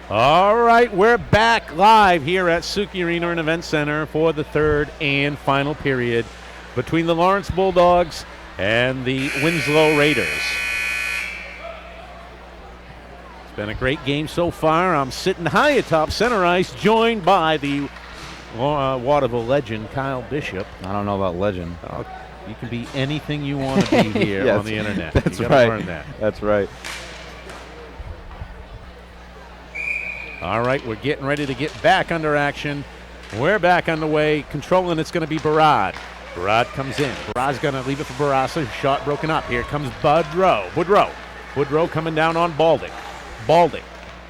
All right, we're back live here at Suki Arena and Event Center for the third and final period between the Lawrence Bulldogs and the Winslow Raiders. It's been a great game so far. I'm sitting high atop center ice, joined by the Waterville legend, Kyle Bishop. I don't know about legend. You can be anything you want to be here yes, on the internet. That's you right. Learn that. That's right. All right, we're getting ready to get back under action. We're back on the way. Controlling it's going to be Barad. Barad comes in. Barad's going to leave it for Barassa. Shot broken up. Here comes Woodrow coming down on Baldick.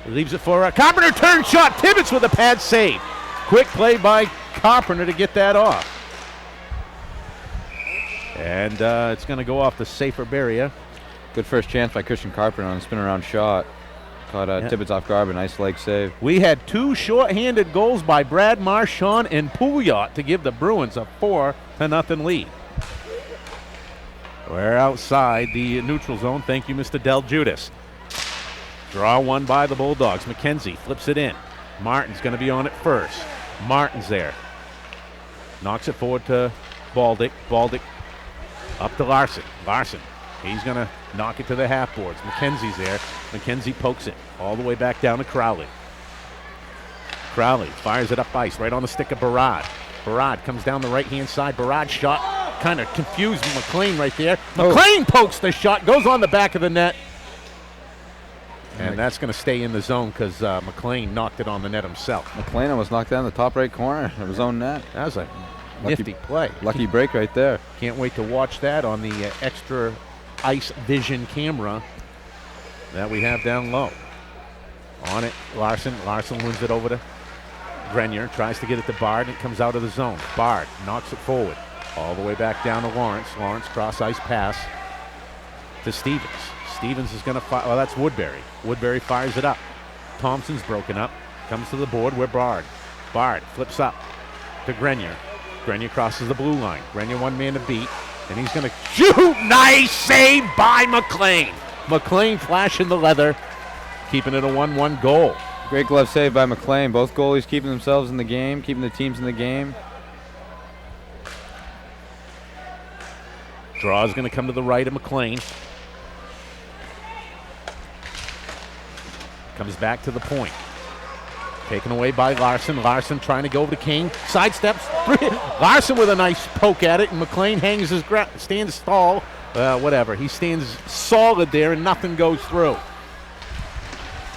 Leaves it for a Carpenter. Turn shot. Tibbetts with a pad save. Quick play by Carpenter to get that off. And it's going to go off the safer barrier. Good first chance by Christian Carpenter on a spin around shot. Caught Tibbetts off guard, but nice leg save. We had two short-handed goals by Brad Marchand and Pouliot to give the Bruins a 4-0 lead. We're outside the neutral zone. Thank you, Mr. Del Judas. Draw one by the Bulldogs. McKenzie flips it in. Martin's going to be on it first. Martin's there. Knocks it forward to Baldick. Baldick up to Larson. He's going to knock it to the half boards. McKenzie's there. McKenzie pokes it all the way back down to Crowley. Crowley fires it up ice right on the stick of Barad. Barad comes down the right-hand side. Barad's shot kind of confused McLean right there. McLean pokes the shot, goes on the back of the net. And that's going to stay in the zone because McLean knocked it on the net himself. McLean almost knocked down the top right corner of his own net. That was a nifty play. Lucky break right there. Can't wait to watch that on the extra ice vision camera that we have down low. On it, Larson wins it over to Grenier, tries to get it to Bard, and it comes out of the zone. Bard knocks it forward, all the way back down to Lawrence. Lawrence cross ice pass to Stevens. Stevens is going to fire, well, that's Woodbury. Woodbury fires it up. Thompson's broken up, comes to the board where Bard flips up to Grenier. Grenier crosses the blue line. Grenier one man to beat. And he's going to shoot. Nice save by McLean. McLean flashing the leather, keeping it a 1-1 goal. Great glove save by McLean. Both goalies keeping themselves in the game, keeping the teams in the game. Draw is going to come to the right of McLean. Comes back to the point. Taken away by Larson. Larson trying to go over to King. Sidesteps. Larson with a nice poke at it, and McLean hangs his ground, stands tall. Whatever. He stands solid there, and nothing goes through.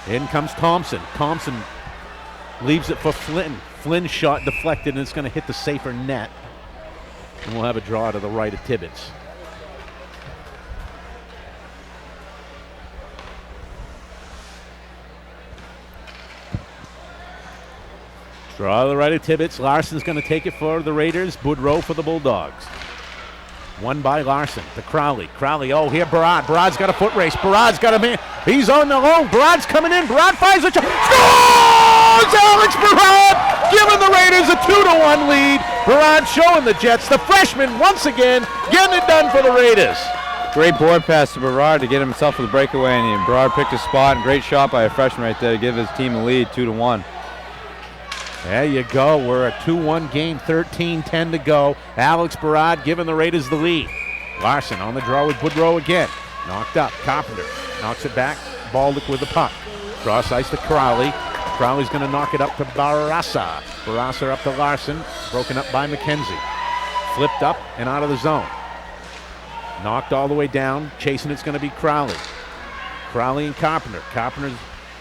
In comes Thompson. Thompson leaves it for Flynn. Flynn's shot deflected, and it's going to hit the safer net. And we'll have a draw to the right of Tibbetts. Draw to the right of Tibbetts. Larson's going to take it for the Raiders. Boudreau for the Bulldogs. One by Larson to Crowley. Crowley, here Barad. Barad's got a foot race. Barad's got a man. He's on the low. Barad's coming in. Barad fires a shot. Scores! Alex Barad giving the Raiders a 2-1 lead. Barad showing the Jets. The freshman once again getting it done for the Raiders. Great board pass to Barad to get himself for the breakaway, and Barad picked his spot. And great shot by a freshman right there to give his team the lead, 2-1. There you go. We're a 2-1 game, 13-10 to go. Alex Barad giving the Raiders the lead. Larson on the draw with Boudreau again. Knocked up. Carpenter knocks it back. Baldick with the puck. Cross ice to Crowley. Crowley's going to knock it up to Barassa. Barassa up to Larson. Broken up by McKenzie. Flipped up and out of the zone. Knocked all the way down. Chasing it's going to be Crowley. Crowley and Carpenter. Carpenter's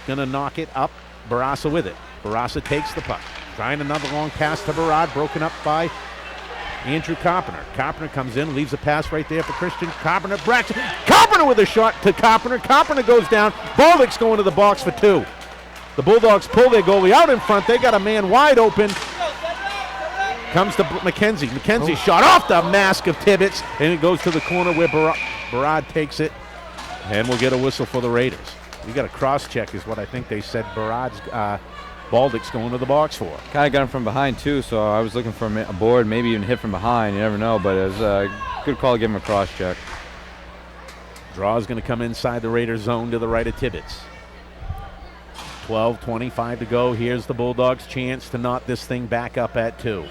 going to knock it up. Barassa with it. Barassa takes the puck. Trying another long pass to Barad, broken up by Andrew Carpenter. Carpenter comes in, leaves a pass right there for Christian. Carpenter with a shot to Carpenter. Carpenter goes down. Baldick's going to the box for two. The Bulldogs pull their goalie out in front. They got a man wide open. Comes to McKenzie. McKenzie's shot off the mask of Tibbetts, and it goes to the corner where Barad takes it. And we'll get a whistle for the Raiders. We got a cross-check is what I think they said Baldick's going to the box for. Kind of got him from behind, too, so I was looking for a board, maybe even hit from behind. You never know, but it was a good call to give him a cross-check. Draw is going to come inside the Raiders zone to the right of Tibbetts. 12:25 to go. Here's the Bulldogs' chance to knot this thing back up at 2.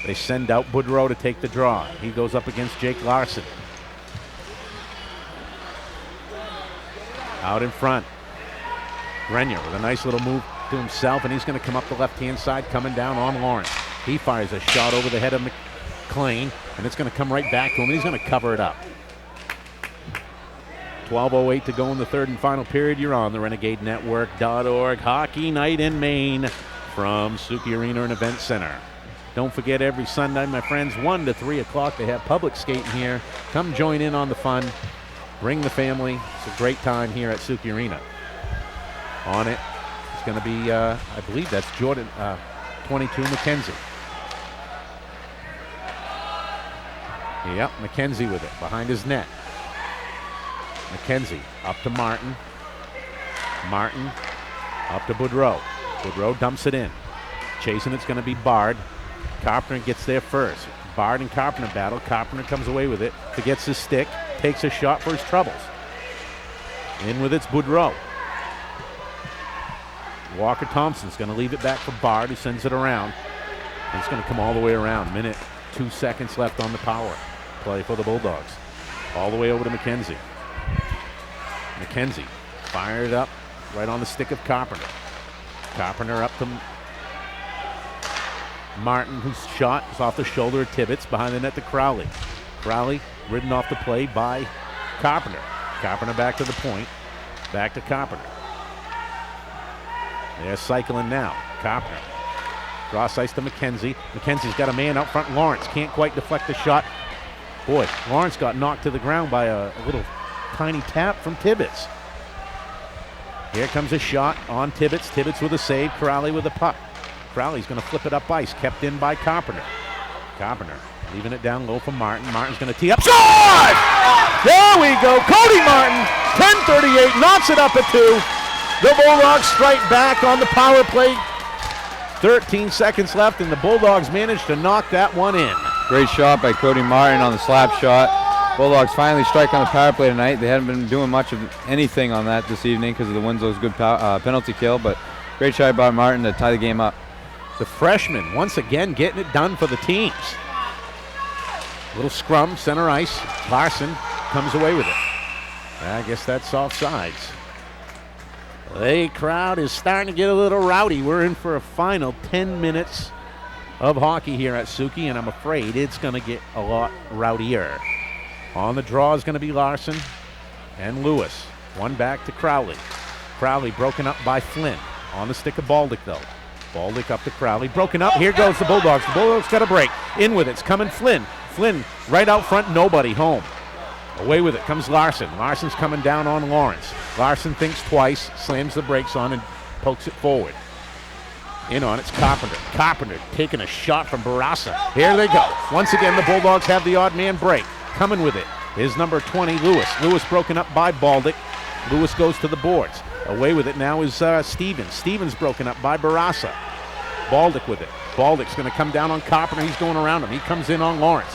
They send out Boudreau to take the draw. He goes up against Jake Larson. Out in front, Grenier with a nice little move to himself, and he's going to come up the left-hand side, coming down on Lawrence. He fires a shot over the head of McLean, and it's going to come right back to him, and he's going to cover it up. 12:08 to go in the third and final period. You're on the RenegadeNetwork.org. Hockey night in Maine from Suki Arena and Event Center. Don't forget, every Sunday, my friends, 1 to 3 o'clock, they have public skating here. Come join in on the fun. Bring the family. It's a great time here at Suki Arena. On it, it's going to be, I believe that's Jordan, 22, McKenzie. Yep, McKenzie with it, behind his net. McKenzie up to Martin. Martin up to Boudreau. Boudreau dumps it in. Chasing it's going to be Bard. Carpenter gets there first. Bard and Carpenter battle. Carpenter comes away with it. Forgets his stick. Takes a shot for his troubles. In with it's Boudreau. Walker Thompson's going to leave it back for Bard, who sends it around. And it's going to come all the way around. 1:02 seconds left on the power play for the Bulldogs. All the way over to McKenzie. McKenzie fired up right on the stick of Carpenter. Carpenter up to Martin, whose shot is off the shoulder of Tibbetts, behind the net to Crowley. Crowley ridden off the play by Carpenter. Carpenter back to the point. Back to Carpenter. They're cycling now. Carpenter. Cross ice to McKenzie. McKenzie's got a man out front. Lawrence can't quite deflect the shot. Boy, Lawrence got knocked to the ground by a little tiny tap from Tibbetts. Here comes a shot on Tibbetts. Tibbetts with a save. Crowley with a puck. Crowley's going to flip it up ice. Kept in by Carpenter. Carpenter leaving it down low for Martin. Martin's going to tee up. Shot! There we go. Cody Martin, 10:38, knocks it up at 2. The Bulldogs strike back on the power play. 13 seconds left, and the Bulldogs managed to knock that one in. Great shot by Cody Martin on the slap shot. Bulldogs finally strike on the power play tonight. They haven't been doing much of anything on that this evening because of the Winslow's good penalty kill, but great shot by Martin to tie the game up. The freshman once again getting it done for the teams. Little scrum, center ice. Larson comes away with it. I guess that's offsides. The crowd is starting to get a little rowdy. We're in for a final 10 minutes of hockey here at Suki, and I'm afraid it's going to get a lot rowdier. On the draw is going to be Larson and Lewis. One back to Crowley. Crowley broken up by Flynn. On the stick of Baldick, though. Baldick up to Crowley. Broken up. Here goes the Bulldogs. The Bulldogs got a break. In with it. It's coming Flynn. Flynn right out front. Nobody home. Away with it comes Larson. Larson's coming down on Lawrence. Larson thinks twice, slams the brakes on, and pokes it forward. In on it's Carpenter. Carpenter taking a shot from Barassa. Here they go. Once again, the Bulldogs have the odd man break. Coming with it is number 20, Lewis. Lewis broken up by Baldick. Lewis goes to the boards. Away with it now is Stevens. Stevens broken up by Barassa. Baldick with it. Baldick's going to come down on Carpenter. He's going around him. He comes in on Lawrence.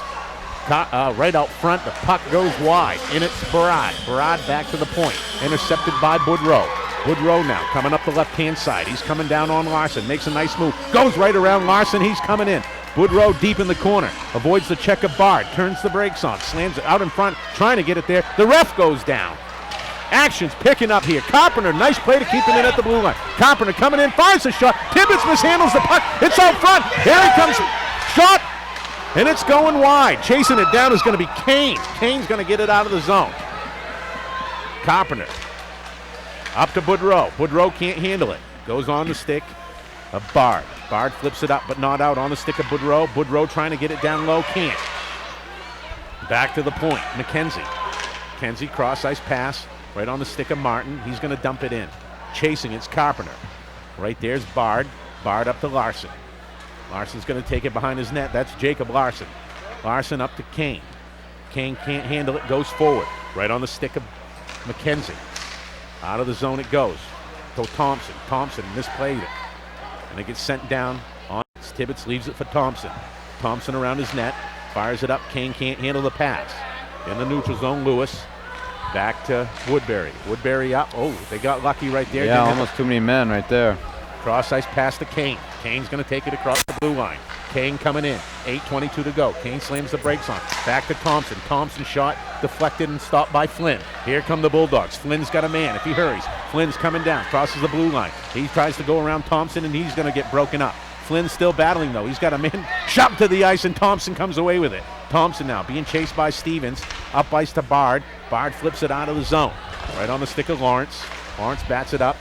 Right out front, the puck goes wide. In it's Barad. Barad back to the point. Intercepted by Boudreau. Boudreau now coming up the left-hand side. He's coming down on Larson. Makes a nice move. Goes right around Larson. He's coming in. Boudreau deep in the corner. Avoids the check of Bard. Turns the brakes on. Slams it out in front. Trying to get it there. The ref goes down. Action's picking up here. Carpenter, nice play to keep him in at the blue line. Carpenter coming in, fires the shot. Tibbetts mishandles the puck. It's out front. Here he comes. Shot. And it's going wide. Chasing it down is going to be Kane. Kane's going to get it out of the zone. Carpenter. Up to Boudreau. Boudreau can't handle it. Goes on the stick of Bard. Bard flips it up, but not out on the stick of Boudreau. Boudreau trying to get it down low. Can't. Back to the point. McKenzie. McKenzie cross-ice pass. Right on the stick of Martin. He's going to dump it in. Chasing, it's Carpenter. Right there's Bard. Bard up to Larson. Larson's going to take it behind his net. That's Jacob Larson. Larson up to Kane. Kane can't handle it. Goes forward. Right on the stick of McKenzie. Out of the zone it goes. To Thompson. Thompson misplayed it. And it gets sent down on Tibbetts. Leaves it for Thompson. Thompson around his net. Fires it up. Kane can't handle the pass. In the neutral zone, Lewis. Back to Woodbury. Woodbury up. Oh, they got lucky right there. Yeah, almost too many men right there. Cross ice pass to Kane. Kane's going to take it across the blue line. Kane coming in. 8:22 to go. Kane slams the brakes on. Back to Thompson. Thompson shot deflected and stopped by Flynn. Here come the Bulldogs. Flynn's got a man if he hurries. Flynn's coming down. Crosses the blue line. He tries to go around Thompson and he's going to get broken up. Flynn's still battling though. He's got a man shoved to the ice and Thompson comes away with it. Thompson now being chased by Stevens. Up ice to Bard. Bard flips it out of the zone. Right on the stick of Lawrence. Lawrence bats it up.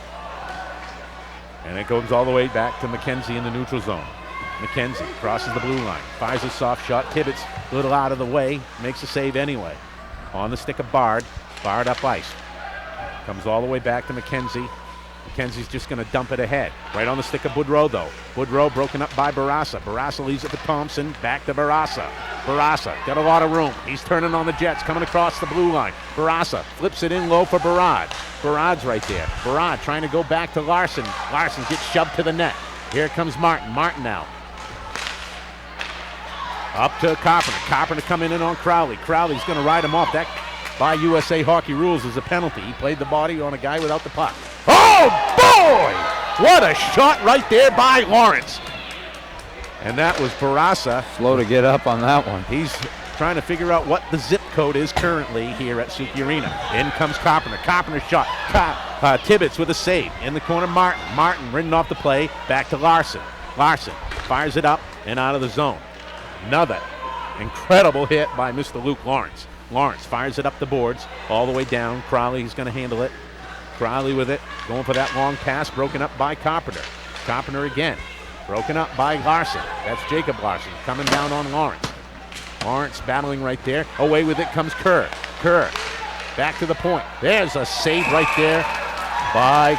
And it goes all the way back to McKenzie in the neutral zone. McKenzie crosses the blue line. Fires a soft shot. Tibbetts a little out of the way. Makes a save anyway. On the stick of Bard. Bard up ice. Comes all the way back to McKenzie. McKenzie's just going to dump it ahead. Right on the stick of Boudreau, though. Boudreau broken up by Barassa. Barassa leaves it to Thompson. Back to Barassa. Barassa got a lot of room. He's turning on the Jets, coming across the blue line. Barassa flips it in low for Barad. Barad's right there. Barad trying to go back to Larson. Larson gets shoved to the net. Here comes Martin. Martin now. Up to Carpenter. Carpenter coming in on Crowley. Crowley's going to ride him off. That, by USA Hockey rules, is a penalty. He played the body on a guy without the puck. Oh, boy! What a shot right there by Lawrence. And that was Barassa. Slow to get up on that one. He's trying to figure out what the zip code is currently here at Suki Arena. In comes Carpenter. Carpenter shot. Tibbetts with a save. In the corner, Martin. Martin ridden off the play. Back to Larson. Larson fires it up and out of the zone. Another incredible hit by Mr. Luke Lawrence. Lawrence fires it up the boards all the way down. Crowley's going to handle it. Crowley with it, going for that long pass, broken up by Carpenter. Carpenter again, broken up by Larson. That's Jacob Larson coming down on Lawrence. Lawrence battling right there. Away with it comes Kerr. Kerr back to the point. There's a save right there by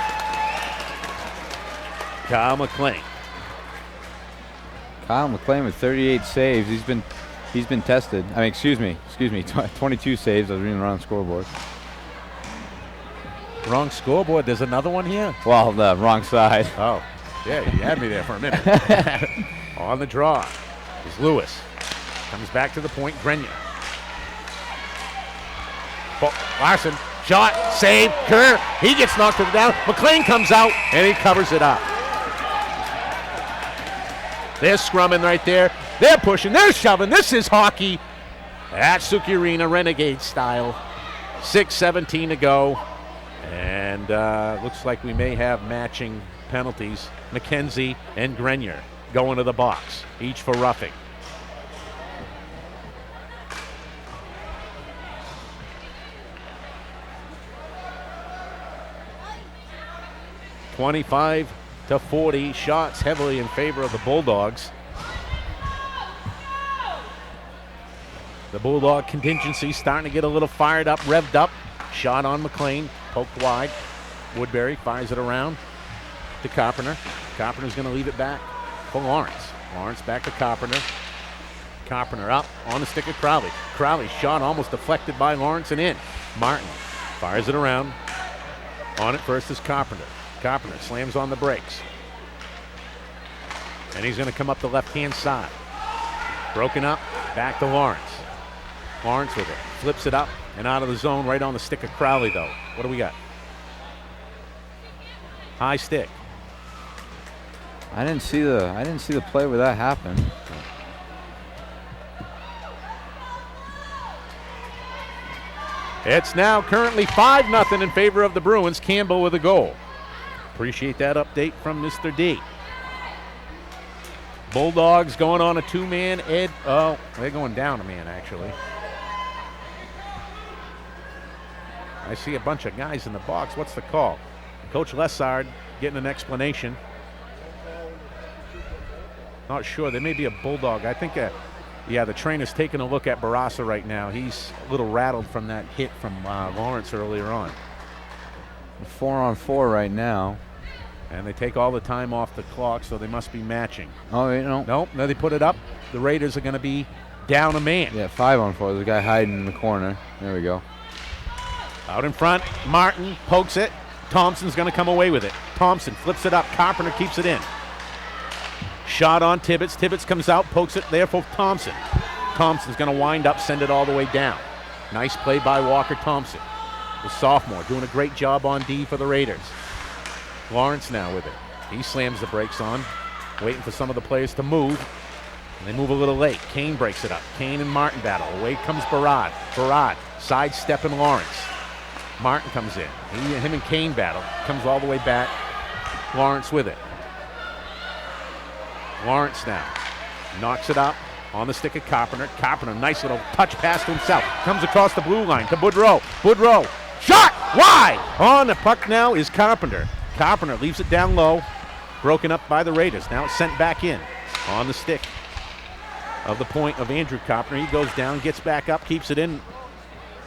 Kyle McLean. Kyle McLean with 38 saves. He's been tested. I mean, excuse me, 22 saves. I was reading the wrong scoreboard. Wrong scoreboard. There's another one here. Well, the wrong side. Oh, yeah, you had me there for a minute. On the draw is Lewis. Comes back to the point. Grenier. Larson, shot, save, Kerr. He gets knocked to the down. McLean comes out and he covers it up. They're scrumming right there. They're pushing. They're shoving. This is hockey at Suki Arena, Renegade style. 6:17 to go. And looks like we may have matching penalties. McKenzie and Grenier going to the box, each for roughing. (25-40) shots heavily in favor of the Bulldogs. The Bulldog contingency starting to get a little fired up, revved up. Shot on McLean, poked wide. Woodbury fires it around to Carpenter. Carpenter's going to leave it back for Lawrence. Lawrence back to Carpenter. Carpenter up on the stick of Crowley. Crowley shot almost deflected by Lawrence and in. Martin fires it around. On it first is Carpenter. Carpenter slams on the brakes. And he's going to come up the left-hand side. Broken up, back to Lawrence. Lawrence with it, flips it up and out of the zone, right on the stick of Crowley though. What do we got? High stick. I didn't see the play where that happened. It's now currently 5-0 in favor of the Bruins. Campbell with a goal. Appreciate that update from Mr. D. Bulldogs going on a two-man. Oh, they're going down a man actually. I see a bunch of guys in the box. What's the call? Coach Lessard getting an explanation. Not sure. There may be a Bulldog. I think, yeah, the trainer's taking a look at Barassa right now. He's a little rattled from that hit from Lawrence earlier on. 4-on-4 right now. And they take all the time off the clock, so they must be matching. Oh, you know. Nope, no, they put it up. The Raiders are going to be down a man. Yeah, 5-on-4. There's a guy hiding in the corner. There we go. Out in front, Martin pokes it. Thompson's going to come away with it. Thompson flips it up. Carpenter keeps it in. Shot on Tibbetts. Tibbetts comes out, pokes it there for Thompson. Thompson's going to wind up, send it all the way down. Nice play by Walker Thompson. the sophomore, doing a great job on D for the Raiders. Lawrence now with it. He slams the brakes on, waiting for some of the players to move. And they move a little late. Kane breaks it up. Kane and Martin battle. Away comes Barad. Barad sidestepping Lawrence. Martin comes in. Him and Kane battle. Comes all the way back. Lawrence with it. Lawrence now knocks it up on the stick of Carpenter. Carpenter, nice little touch pass to himself. Comes across the blue line to Boudreau. Boudreau, shot wide. On the puck now is Carpenter. Carpenter leaves it down low. Broken up by the Raiders. Now it's sent back in on the stick of the point of Andrew Carpenter. He goes down, gets back up, keeps it in.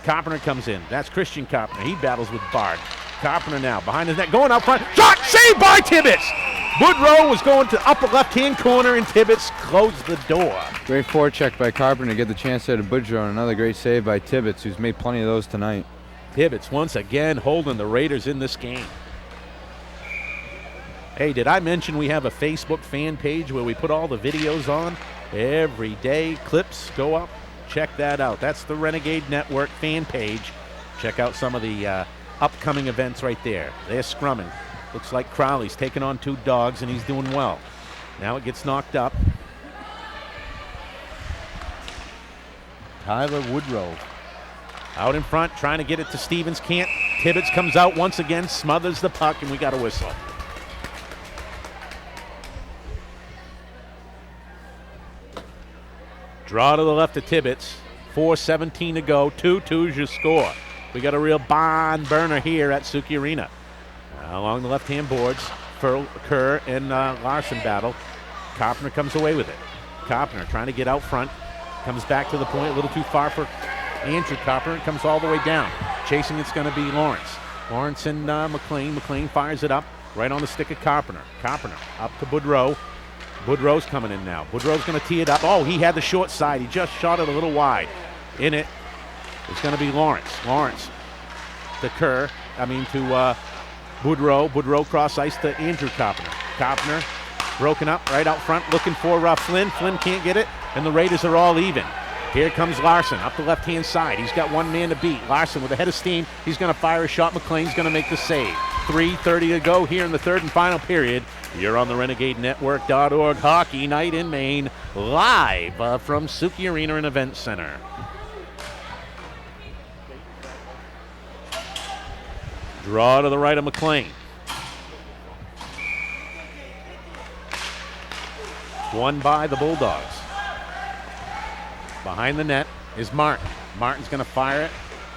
Carpenter comes in. That's Christian Carpenter. He battles with Bard. Carpenter now behind his net, going out front. Shot saved by Tibbetts. Boudreau was going to upper left-hand corner, and Tibbetts closed the door. Great forecheck by Carpenter to get the chance there to Boudreau, and another great save by Tibbetts, who's made plenty of those tonight. Tibbetts once again holding the Raiders in this game. Hey, did I mention we have a Facebook fan page where we put all the videos on? Every day, clips go up. Check that out. That's the Renegade Network fan page. Check out some of the upcoming events right there. They're scrumming. Looks like Crowley's taking on 2 dogs, and he's doing well. Now it gets knocked up. Tyler Woodrow out in front, trying to get it to Stevens. Can't. Tibbetts comes out once again, smothers the puck, and we got a whistle. Draw to the left of Tibbetts. 4:17 to go. 2-2 is your score. We got a real barn burner here at Suki Arena. Along the left-hand boards, Kerr and Larson battle. Carpenter comes away with it. Carpenter trying to get out front. Comes back to the point, a little too far for Andrew Carpenter. Comes all the way down. Chasing it's going to be Lawrence. Lawrence and McLean. McLean fires it up right on the stick of Carpenter. Carpenter up to Boudreau. Boudreau's coming in now. Boudreau's going to tee it up. Oh, he had the short side. He just shot it a little wide. In it, it's going to be Lawrence. Lawrence to Kerr. To Boudreau. Boudreau cross ice to Andrew Carpenter. Carpenter broken up right out front, looking for Flynn. Flynn can't get it, and the Raiders are all even. Here comes Larson up the left-hand side. He's got one man to beat. Larson with a head of steam. He's going to fire a shot. McLean's going to make the save. 3:30 to go here in the third and final period. You're on the RenegadeNetwork.org Hockey Night in Maine, live from Suki Arena and Event Center. Draw to the right of McLean. Won by the Bulldogs. Behind the net is Martin. Martin's going to fire it,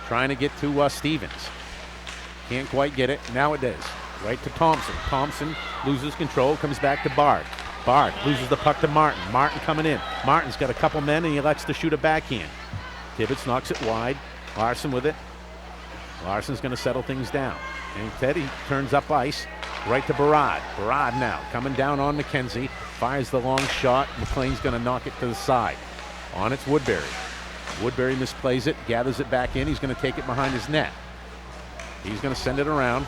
trying to get to Stevens. Can't quite get it. Now it does. Right to Thompson. Thompson loses control, comes back to Bard. Bard loses the puck to Martin. Martin coming in. Martin's got a couple men, and he elects to shoot a backhand. Tibbetts knocks it wide. Larson with it. Larson's going to settle things down. And Teddy turns up ice right to Barad. Barad now coming down on McKenzie. Fires the long shot. McLean's going to knock it to the side. On it's Woodbury. Woodbury misplays it, gathers it back in. He's going to take it behind his net. He's going to send it around.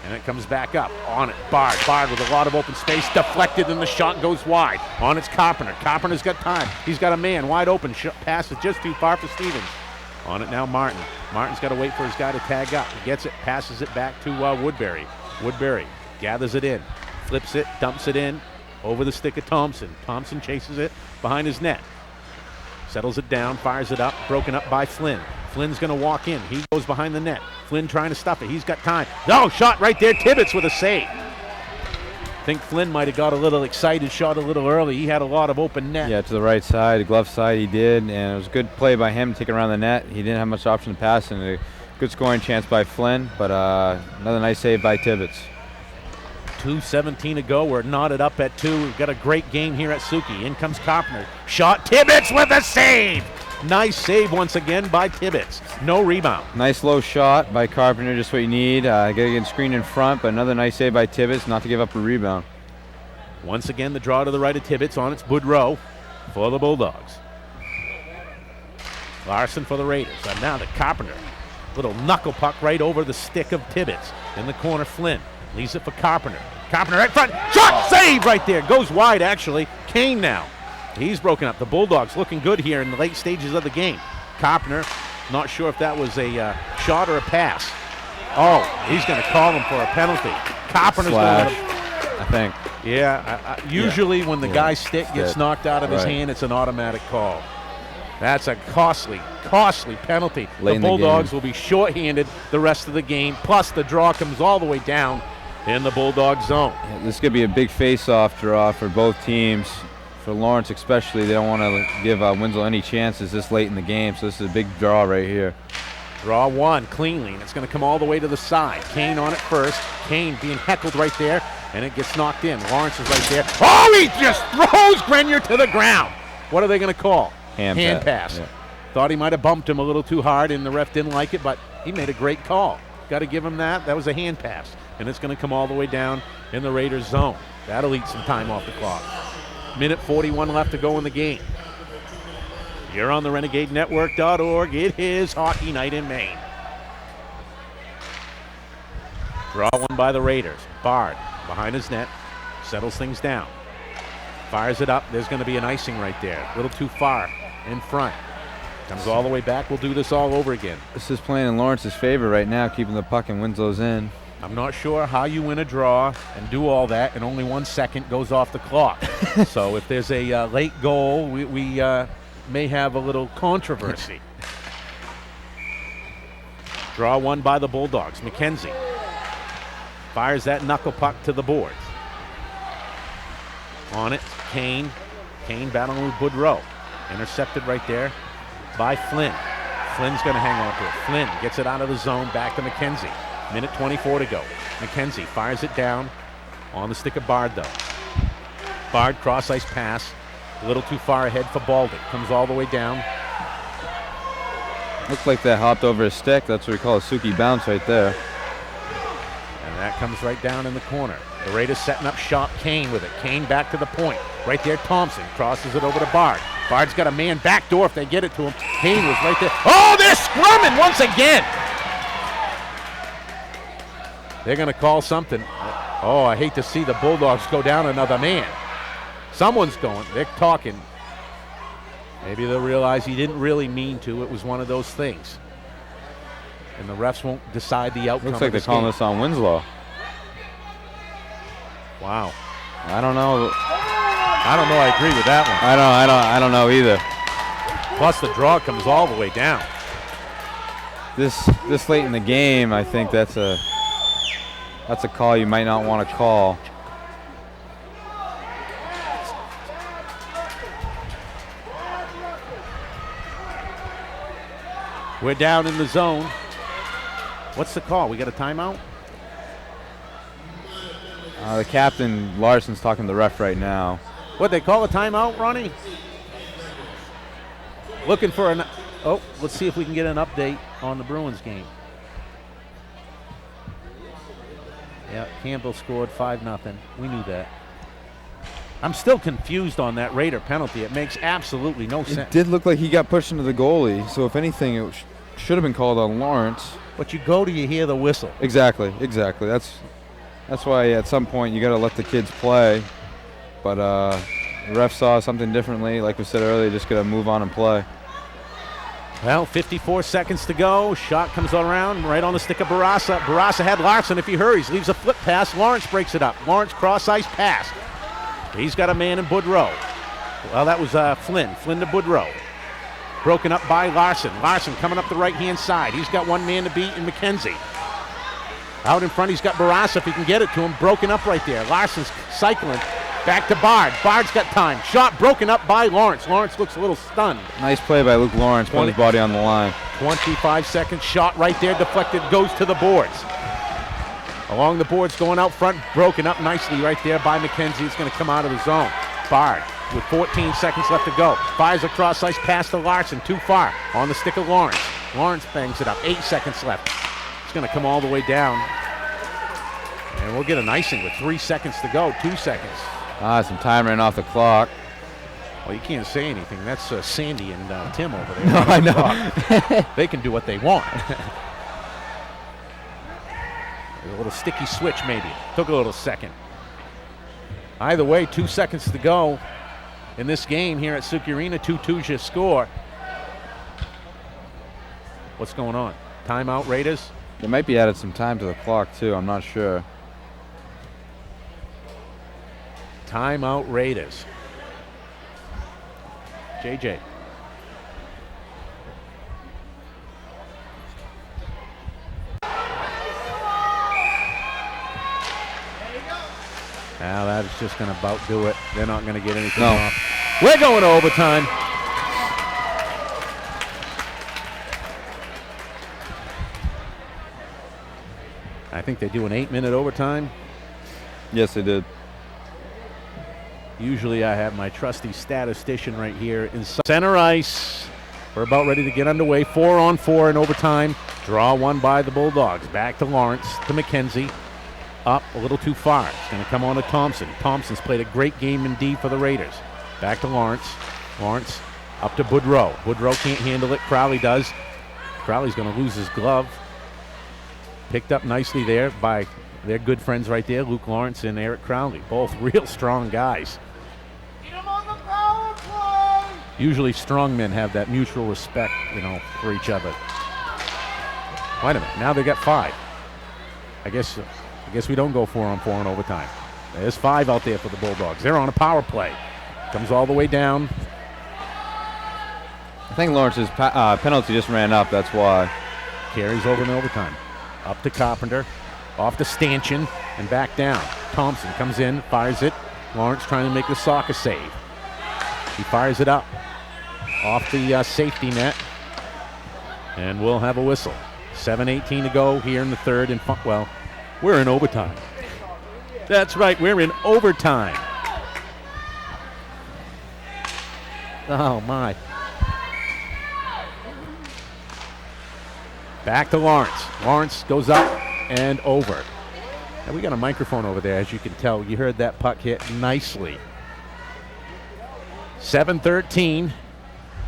And it comes back up. On it, Bard. Bard with a lot of open space. Deflected, and the shot goes wide. On it's Carpenter. Carpenter's got time. He's got a man wide open. Pass is just too far for Stevens. On it now, Martin. Martin's got to wait for his guy to tag up. He gets it, passes it back to Woodbury. Woodbury gathers it in. Flips it, dumps it in. Over the stick of Thompson. Thompson chases it behind his net. Settles it down, fires it up. Broken up by Flynn. Flynn's going to walk in. He goes behind the net. Flynn trying to stuff it. He's got time. Oh, shot right there. Tibbetts with a save. I think Flynn might have got a little excited, shot a little early. He had a lot of open net. Yeah, to the right side, the glove side he did, and it was a good play by him to take it around the net. He didn't have much option to pass, and a good scoring chance by Flynn, but another nice save by Tibbetts. 2:17 to go. We're knotted up at 2. We've got a great game here at Suki. In comes Carpenter. Shot. Tibbetts with a save. Nice save once again by Tibbetts. No rebound. Nice low shot by Carpenter, just what you need. Got to get screened in front, but another nice save by Tibbetts, not to give up a rebound. Once again, the draw to the right of Tibbetts. On it's Boudreau for the Bulldogs. Larson for the Raiders. And now to Carpenter. Little knuckle puck right over the stick of Tibbetts. In the corner, Flynn. Leaves it for Carpenter. Carpenter right front. Shot! Save right there. Goes wide, actually. Kane now. He's broken up. The Bulldogs looking good here in the late stages of the game. Carpenter Not sure if that was a shot or a pass. Oh, he's going to call him for a penalty. Carpenter's going to... I think. Yeah, usually when the guy's stick gets knocked out of his hand, it's an automatic call. That's a costly penalty. The Bulldogs will be shorthanded the rest of the game, plus the draw comes all the way down in the Bulldog zone. Yeah, this could be a big face-off draw for both teams. For Lawrence especially, they don't want to give Winslow any chances this late in the game, so this is a big draw right here. Draw one cleanly, and it's going to come all the way to the side. Kane on it first. Kane being heckled right there, and it gets knocked in. Lawrence is right there. Oh, he just throws Grenier to the ground. What are they going to call? Hand pass. Yeah. Thought he might have bumped him a little too hard, and the ref didn't like it, but he made a great call. Got to give him that. That was a hand pass, and it's going to come all the way down in the Raiders' zone. That'll eat some time off the clock. Minute 41 left to go in the game. You're on the RenegadeNetwork.org. It is hockey night in Maine. Draw one by the Raiders. Bard behind his net, settles things down. Fires it up. There's going to be an icing right there. A little too far in front. Comes all the way back. We'll do this all over again. This is playing in Lawrence's favor right now, keeping the puck and Winslow's in. I'm not sure how you win a draw and do all that, and only 1 second goes off the clock. So if there's a late goal, we may have a little controversy. Draw one by the Bulldogs. McKenzie fires that knuckle puck to the boards. On it, Kane. Kane battling with Boudreau. Intercepted right there by Flynn. Flynn's going to hang on to it. Flynn gets it out of the zone, back to McKenzie. Minute 24 to go. McKenzie fires it down on the stick of Bard, though. Bard cross-ice pass. A little too far ahead for Balding. Comes all the way down. Looks like that hopped over his stick. That's what we call a Suki bounce right there. And that comes right down in the corner. The Raiders setting up shop. Kane with it. Kane back to the point. Right there, Thompson crosses it over to Bard. Bard's got a man back door if they get it to him. Kane was right there. Oh, they're scrumming once again. They're going to call something. Oh, I hate to see the Bulldogs go down another man. Someone's going. They're talking. Maybe they'll realize he didn't really mean to. It was one of those things. And the refs won't decide the outcome. Looks like they're calling this on Winslow. Wow. I don't know. I agree with that one. I don't know either. Plus the draw comes all the way down. This late in the game, I think that's a call you might not want to call. We're down in the zone. What's the call? We got a timeout? The captain, Larson's talking to the ref right now. What, they call a timeout, Ronnie? Looking for an... Oh, let's see if we can get an update on the Bruins game. Yeah, Campbell scored 5-0. We knew that. I'm still confused on that Raider penalty. It makes absolutely no sense. It did look like he got pushed into the goalie, so if anything, it should have been called on Lawrence. But you go to, you hear the whistle. Exactly. That's why at some point you got to let the kids play. But the ref saw something differently. Like we said earlier, just got to move on and play. Well, 54 seconds to go. Shot comes around right on the stick of Barassa. Barassa had Larson. If he hurries, leaves a flip pass. Lawrence breaks it up. Lawrence cross-ice pass. He's got a man in Boudreau. Well, that was Flynn. Flynn to Boudreau. Broken up by Larson. Larson coming up the right-hand side. He's got one man to beat in McKenzie. Out in front, he's got Barassa if he can get it to him. Broken up right there. Larson's cycling. Back to Bard. Bard's got time. Shot broken up by Lawrence. Lawrence looks a little stunned. Nice play by Luke Lawrence, putting his body on the line. 25 seconds. Shot right there. Deflected. Goes to the boards. Along the boards, going out front. Broken up nicely right there by McKenzie. It's going to come out of the zone. Bard with 14 seconds left to go. Fires a cross-ice pass to Larson. Too far. On the stick of Lawrence. Lawrence bangs it up. 8 seconds left. It's going to come all the way down. And we'll get an icing with 3 seconds to go. 2 seconds. Some time ran off the clock. Well, you can't say anything. That's Sandy and Tim over there. No, I know. They can do what they want. A little sticky switch, maybe. Took a little second. Either way, 2 seconds to go in this game here at Suki Arena. 2-2's your score. What's going on? Timeout, Raiders? They might be added some time to the clock, too. I'm not sure. Timeout, Raiders. JJ. Now that's just going to about do it. They're not going to get anything off. We're going to overtime. I think they do an 8-minute overtime. Yes, they did. Usually I have my trusty statistician right here in center ice. We're about ready to get underway. 4-on-4 in overtime. Draw one by the Bulldogs. Back to Lawrence, to McKenzie. Up a little too far. It's going to come on to Thompson. Thompson's played a great game indeed for the Raiders. Back to Lawrence. Lawrence up to Boudreau. Boudreau can't handle it. Crowley does. Crowley's going to lose his glove. Picked up nicely there by their good friends right there, Luke Lawrence and Eric Crowley. Both real strong guys. Usually strong men have that mutual respect, for each other. Wait a minute. Now they got 5. I guess we don't go 4-on-4 in overtime. There's 5 out there for the Bulldogs. They're on a power play. Comes all the way down. I think Lawrence's penalty just ran up. That's why. Carries over in overtime. Up to Carpenter. Off to Stanchion. And back down. Thompson comes in. Fires it. Lawrence trying to make the soccer save. He fires it up. Off the safety net. And we'll have a whistle. 7:18 to go here in the third. And we're in overtime. That's right, we're in overtime. Oh, my. Back to Lawrence. Lawrence goes up and over. And we got a microphone over there, as you can tell. You heard that puck hit nicely. 7:13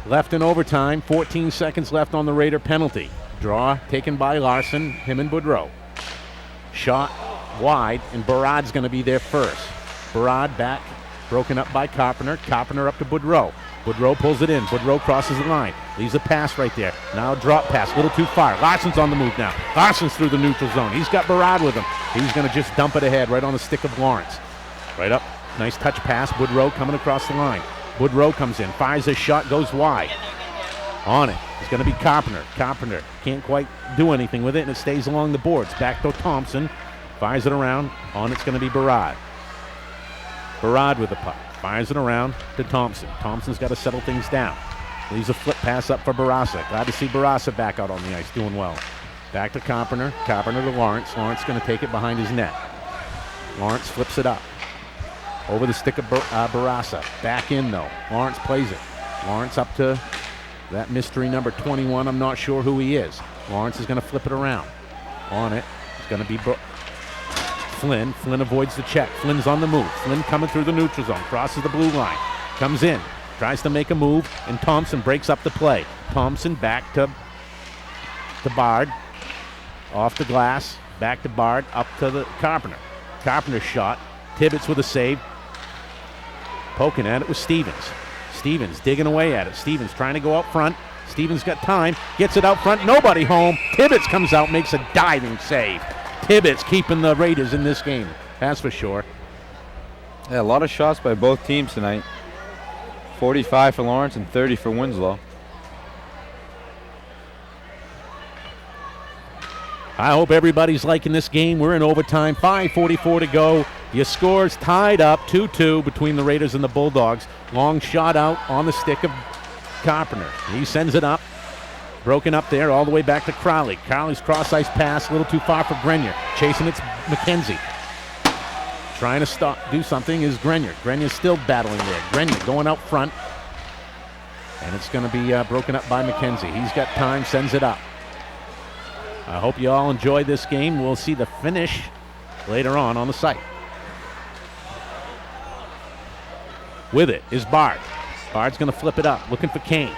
left in overtime. 14 seconds left on the Raider penalty. Draw taken by Larson, him and Boudreau. Shot wide, and Barad's going to be there first. Barad back, broken up by Carpenter. Carpenter up to Boudreau. Boudreau pulls it in. Boudreau crosses the line. Leaves a pass right there. Now a drop pass, a little too far. Larson's on the move now. Larson's through the neutral zone. He's got Barad with him. He's going to just dump it ahead right on the stick of Lawrence. Right up. Nice touch pass. Boudreau coming across the line. Boudreau comes in, fires his shot, goes wide. On it. It's going to be Carpenter. Carpenter can't quite do anything with it, and it stays along the boards. Back to Thompson. Fires it around. On it's going to be Barad. Barad with the puck. Fires it around to Thompson. Thompson's got to settle things down. Leaves a flip pass up for Barassa. Glad to see Barassa back out on the ice, doing well. Back to Carpenter. Carpenter to Lawrence. Lawrence going to take it behind his net. Lawrence flips it up. Over the stick of Barassa. Back in, though. Lawrence plays it. Lawrence up to that mystery number 21. I'm not sure who he is. Lawrence is going to flip it around. On it. It's going to be Flynn. Flynn avoids the check. Flynn's on the move. Flynn coming through the neutral zone. Crosses the blue line. Comes in. Tries to make a move. And Thompson breaks up the play. Thompson back to Bard. Off the glass. Back to Bard. Up to the Carpenter. Carpenter's shot. Tibbetts with a save. Poking at it with Stevens. Stevens digging away at it. Stevens trying to go out front. Stevens got time. Gets it out front. Nobody home. Tibbetts comes out, makes a diving save. Tibbetts keeping the Raiders in this game. That's for sure. Yeah, a lot of shots by both teams tonight. 45 for Lawrence and 30 for Winslow. I hope everybody's liking this game. We're in overtime. 5:44 to go. Your score's tied up 2-2 between the Raiders and the Bulldogs. Long shot out on the stick of Carpenter. He sends it up. Broken up there all the way back to Crowley. Crowley's cross-ice pass a little too far for Grenier. Chasing it's McKenzie. Trying to do something is Grenier. Grenier's still battling there. Grenier going out front. And it's going to be broken up by McKenzie. He's got time, sends it up. I hope you all enjoyed this game. We'll see the finish later on the site. With it is Bard. Bard's going to flip it up, looking for Kane.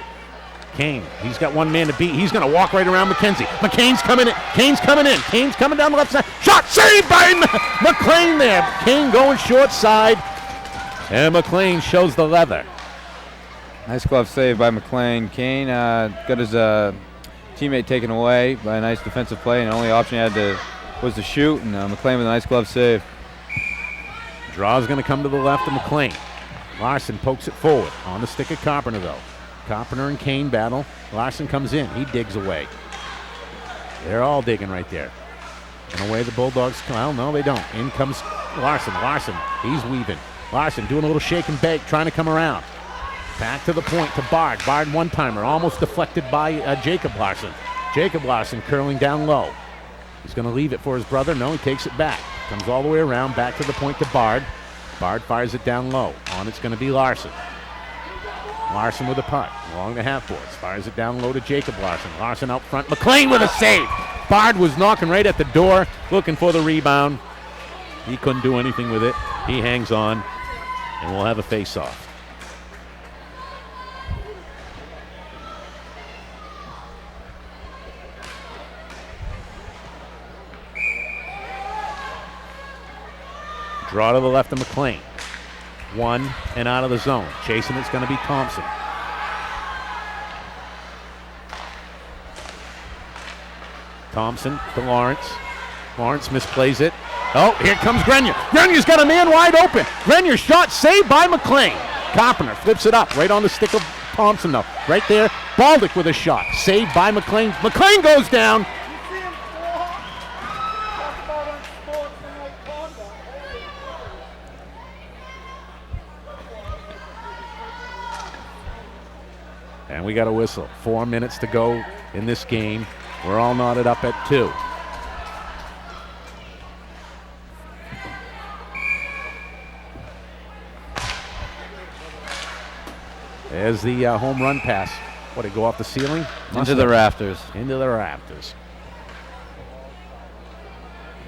Kane, he's got one man to beat. He's going to walk right around McKenzie. McCain's coming in. Kane's coming in. Kane's coming down the left side. Shot saved by McLean there. Kane going short side. And McLean shows the leather. Nice glove save by McLean. Kane got his teammate taken away by a nice defensive play, and the only option he had was to shoot, and McLean with a nice glove save. Draw's going to come to the left of McLean. Larson pokes it forward on the stick of Carpenter, though. Carpenter and Kane battle. Larson comes in. He digs away. They're all digging right there. And away the Bulldogs come. Well, no, they don't. In comes Larson. Larson, he's weaving. Larson doing a little shake and bake, trying to come around. Back to the point to Bard. Bard one-timer, almost deflected by Jacob Larson. Jacob Larson curling down low. He's going to leave it for his brother. No, he takes it back. Comes all the way around, back to the point to Bard. Bard fires it down low. On it's going to be Larson. Larson with a putt along the half boards. Fires it down low to Jacob Larson. Larson out front. McLean with a save. Bard was knocking right at the door, looking for the rebound. He couldn't do anything with it. He hangs on, and we'll have a face-off. Draw to the left of McLean. One and out of the zone. Chasing it's going to be Thompson. Thompson to Lawrence. Lawrence misplays it. Oh, here comes Grenier. Grenier's got a man wide open. Grenier's shot saved by McLean. Carpenter flips it up right on the stick of Thompson, though. Right there. Baldick with a shot. Saved by McLean. McLean goes down. And we got a whistle. 4 minutes to go in this game. We're all knotted up at 2. There's the home run pass. What, did it go off the ceiling? Into the rafters. Into the rafters.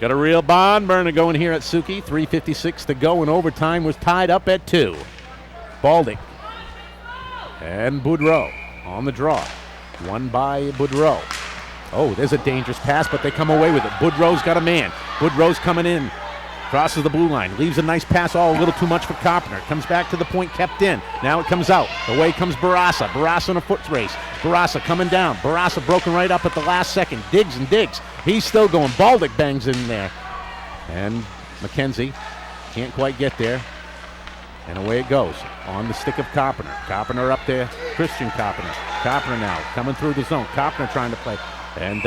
Got a real barn burner going here at Suki. 3:56 to go, and overtime was tied up at 2. Baldick and Boudreau on the draw. One by Boudreau. Oh, there's a dangerous pass, but they come away with it. Boudreau's got a man. Boudreau's coming in. Crosses the blue line. Leaves a nice pass. Oh, a little too much for Carpenter. Comes back to the point, kept in. Now it comes out. Away comes Barassa. Barassa in a foot race. Barassa coming down. Barassa broken right up at the last second. Digs and digs. He's still going. Baldick bangs in there. And McKenzie can't quite get there. And away it goes on the stick of Carpenter. Carpenter up there. Christian Carpenter. Carpenter now coming through the zone. Carpenter trying to play. And,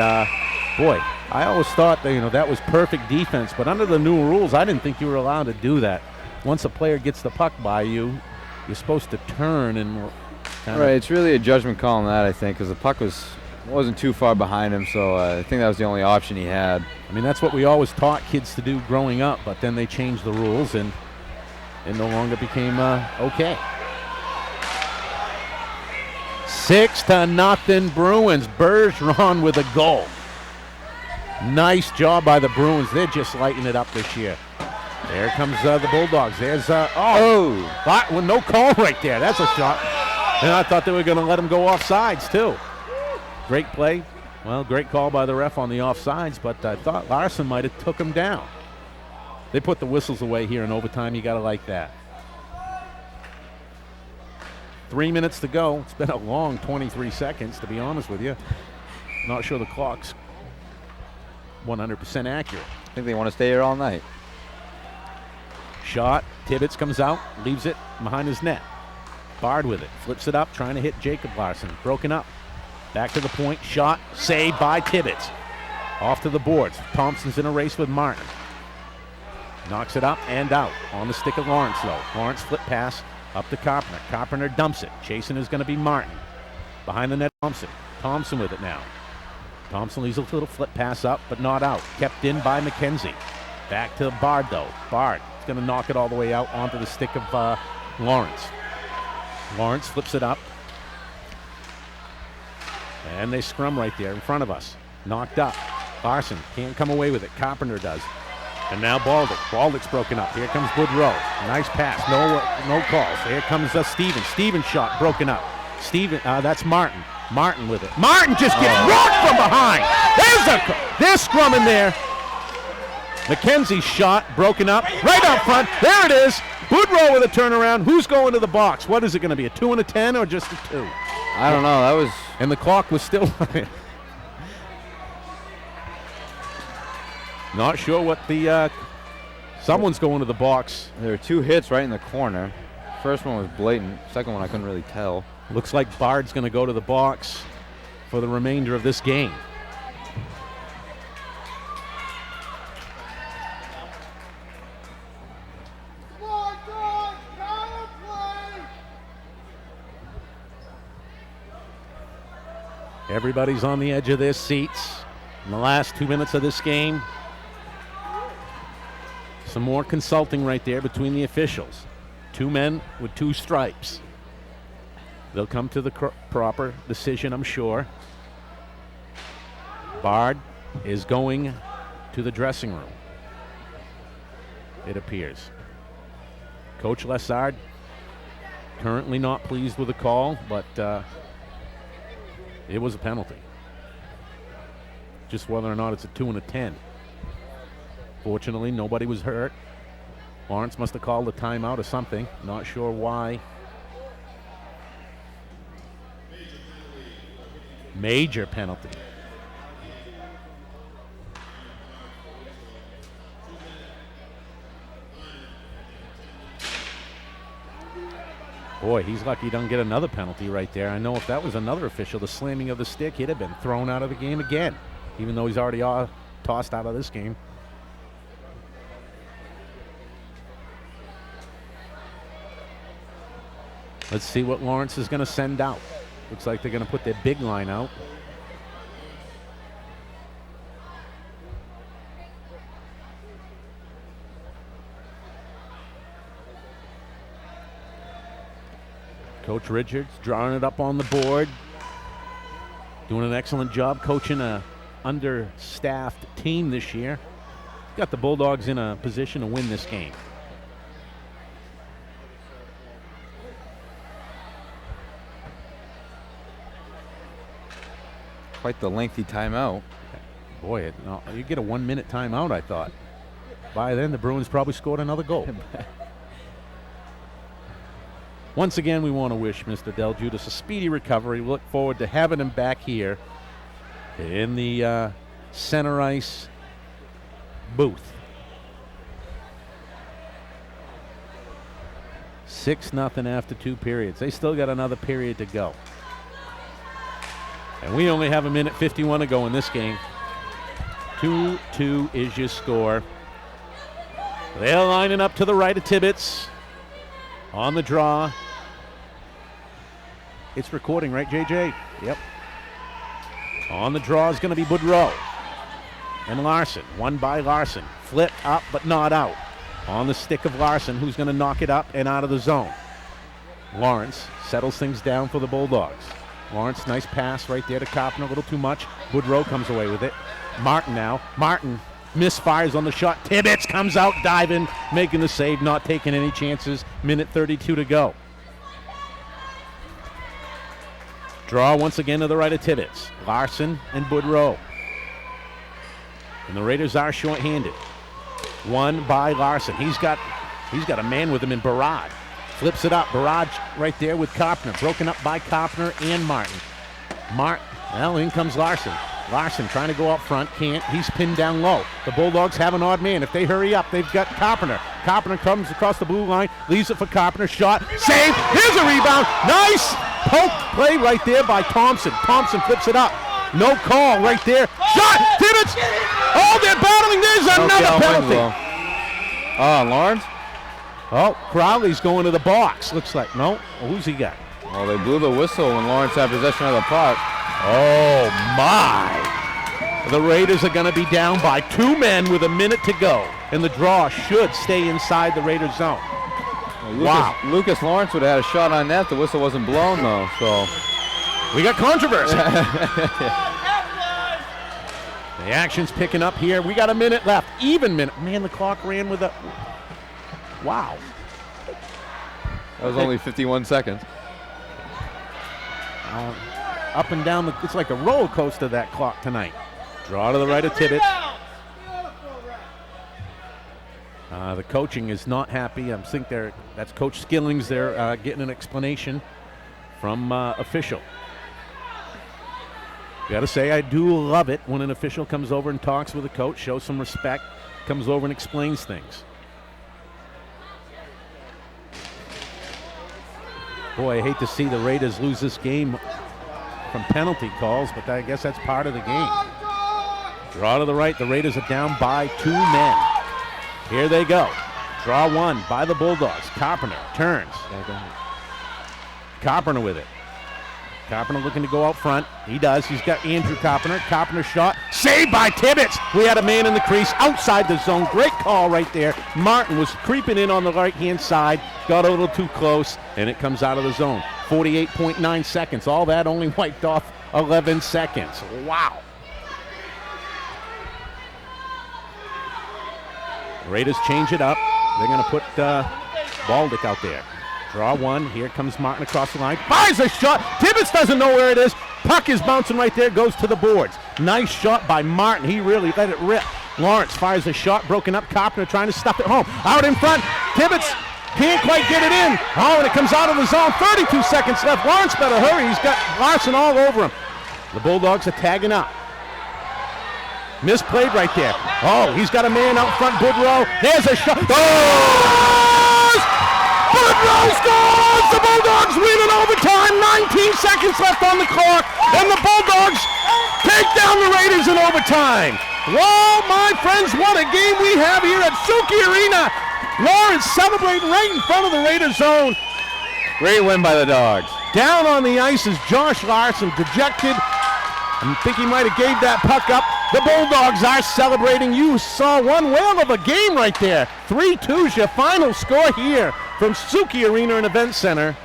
boy, I always thought that, that was perfect defense. But under the new rules, I didn't think you were allowed to do that. Once a player gets the puck by you, you're supposed to turn and right, it's really a judgment call on that, I think, because the puck wasn't too far behind him, so I think that was the only option he had. I mean, that's what we always taught kids to do growing up, but then they changed the rules, and it no longer became okay. 6-0 Bruins. Bergeron with a goal. Nice job by the Bruins. They're just lighting it up this year. There comes the Bulldogs. There's well, no call right there. That's a shot. And I thought they were going to let him go off sides too. Great play. Well, great call by the ref on the offsides, but I thought Larson might have took him down. They put the whistles away here in overtime. You got to like that. 3 minutes to go. It's been a long 23 seconds, to be honest with you. Not sure the clock's 100% accurate. I think they want to stay here all night. Shot. Tibbetts comes out, leaves it behind his net. Bard with it. Flips it up, trying to hit Jacob Larson. Broken up. Back to the point. Shot. Saved by Tibbetts. Off to the boards. Thompson's in a race with Martin. Knocks it up and out. On the stick of Lawrence, though. Lawrence flip pass. Up to Carpenter. Carpenter dumps it. Chasing is going to be Martin. Behind the net, Thompson. Thompson with it now. Thompson leaves a little flip pass up, but not out. Kept in by McKenzie. Back to Bard, though. Bard is going to knock it all the way out onto the stick of Lawrence. Lawrence flips it up. And they scrum right there in front of us. Knocked up. Larson can't come away with it. Carpenter does. And now Baldick. Baldick's broken up. Here comes Boudreau. Nice pass. No calls. Here comes Stevens. Stevens shot broken up. That's Martin. Martin with it. Martin just gets rocked from behind. There's scrum in there. McKenzie's shot broken up. Right out front. There it is. Boudreau with a turnaround. Who's going to the box? What is it going to be? A 2 and a 10 or just a 2? I don't know. That was. And the clock was still. Not sure what the someone's going to the box. There were 2 hits right in the corner. First one was blatant. Second one I couldn't really tell. Looks like Bard's going to go to the box for the remainder of this game. Everybody's on the edge of their seats in the last 2 minutes of this game. Some more consulting right there between the officials. 2 men with 2 stripes. They'll come to the proper decision, I'm sure. Bard is going to the dressing room, it appears. Coach Lessard currently not pleased with the call, but it was a penalty. Just whether or not it's a 2 and a 10. Fortunately, nobody was hurt. Lawrence must have called a timeout or something. Not sure why. Major penalty. Boy, he's lucky he doesn't get another penalty right there. I know if that was another official, the slamming of the stick, he'd have been thrown out of the game again, even though he's already tossed out of this game. Let's see what Lawrence is going to send out. Looks like they're going to put their big line out. Coach Richards drawing it up on the board. Doing an excellent job coaching a understaffed team this year. Got the Bulldogs in a position to win this game. Quite the lengthy timeout. Boy, you get a 1 minute timeout, I thought. By then, the Bruins probably scored another goal. Once again, we want to wish Mr. Del Giudice a speedy recovery. We look forward to having him back here in the center ice booth. 6-0 after 2 periods. They still got another period to go. And we only have 1:51 to go in this game. 2-2 is your score. They're lining up to the right of Tibbetts. On the draw. It's recording, right, JJ? Yep. On the draw is going to be Boudreau. And Larson. One by Larson. Flip up, but not out. On the stick of Larson, who's going to knock it up and out of the zone. Lawrence settles things down for the Bulldogs. Lawrence, nice pass right there to Coppin, a little too much. Boudreau comes away with it. Martin now. Martin misfires on the shot. Tibbetts comes out diving, making the save, not taking any chances. 1:32 to go. Draw once again to the right of Tibbetts. Larson and Boudreau. And the Raiders are short-handed. One by Larson. He's got a man with him in Barrage. Flips it up. Barrage right there with Kopner. Broken up by Kopner and Martin. Well, in comes Larson. Larson trying to go up front. Can't. He's pinned down low. The Bulldogs have an odd man. If they hurry up, they've got Kopner. Kopner comes across the blue line. Leaves it for Kopner. Shot. Save. Here's a rebound. Nice poke play right there by Thompson. Thompson flips it up. No call right there. Shot. Tibbetts. Oh, they're battling. There's another penalty. Lawrence? Oh, Crowley's going to the box. Looks like. No. Who's he got? Well, they blew the whistle when Lawrence had possession of the puck. Oh, my. The Raiders are going to be down by 2 men with 1 minute to go. And the draw should stay inside the Raiders zone. Well, Lucas Lawrence would have had a shot on net. The whistle wasn't blown, though. So we got controversy. The action's picking up here. We got 1 minute left. Even minute. Man, the clock ran with a... Wow. That was only 51 seconds. Up and down. It's like a roller coaster, that clock tonight. Draw to the right of Tibbetts. The coaching is not happy. I think that's Coach Skillings. They're getting an explanation from official. Got to say, I do love it when an official comes over and talks with a coach, shows some respect, comes over and explains things. Boy, I hate to see the Raiders lose this game from penalty calls, but I guess that's part of the game. Draw to the right. The Raiders are down by 2 men. Here they go. Draw one by the Bulldogs. Carpenter turns. Carpenter with it. Carpenter looking to go out front. He does. He's got Andrew Carpenter. Carpenter shot. Saved by Tibbetts. We had a man in the crease outside the zone. Great call right there. Martin was creeping in on the right-hand side. Got a little too close, and it comes out of the zone. 48.9 seconds. All that only wiped off 11 seconds. Wow. Raiders change it up. They're going to put Baldick out there. Draw one. Here comes Martin across the line. Fires a shot. Tibbetts doesn't know where it is. Puck is bouncing right there. Goes to the boards. Nice shot by Martin. He really let it rip. Lawrence fires a shot. Broken up. Carpenter trying to stuff it home. Out in front. Tibbetts can't quite get it in. Oh, and it comes out of the zone. 32 seconds left. Lawrence better hurry. He's got Larson all over him. The Bulldogs are tagging up. Misplayed right there. Oh, he's got a man out front. Boudreau. There's a shot. Boudreau scores! The Bulldogs win in overtime. 19 seconds left on the clock. And the Bulldogs take down the Raiders in overtime. Whoa, my friends, what a game we have here at Suki Arena. Lawrence celebrating right in front of the Raiders zone. Great win by the Dogs. Down on the ice is Josh Larson, dejected. I think he might have gave that puck up. The Bulldogs are celebrating. You saw one whale of a game right there. 3-2 is your final score here from Suki Arena and Event Center.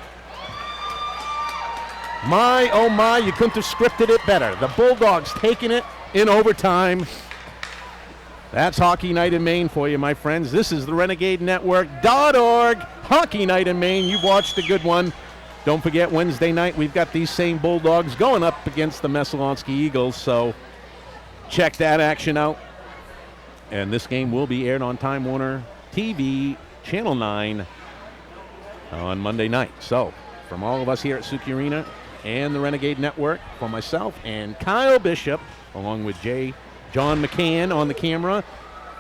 My, oh my, you couldn't have scripted it better. The Bulldogs taking it in overtime. That's Hockey Night in Maine for you, my friends. This is the RenegadeNetwork.org. Hockey Night in Maine. You've watched a good one. Don't forget, Wednesday night, we've got these same Bulldogs going up against the Messalonski Eagles, so check that action out. And this game will be aired on Time Warner TV, Channel 9, on Monday night. So, from all of us here at Suki Arena and the Renegade Network, for myself and Kyle Bishop, along with John McCann on the camera,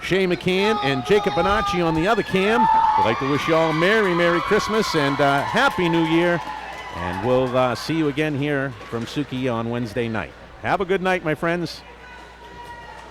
Shay McCann and Jacob Bonacci on the other cam, we'd like to wish you all a Merry Christmas and Happy New Year. And we'll see you again here from Suki on Wednesday night. Have a good night, my friends.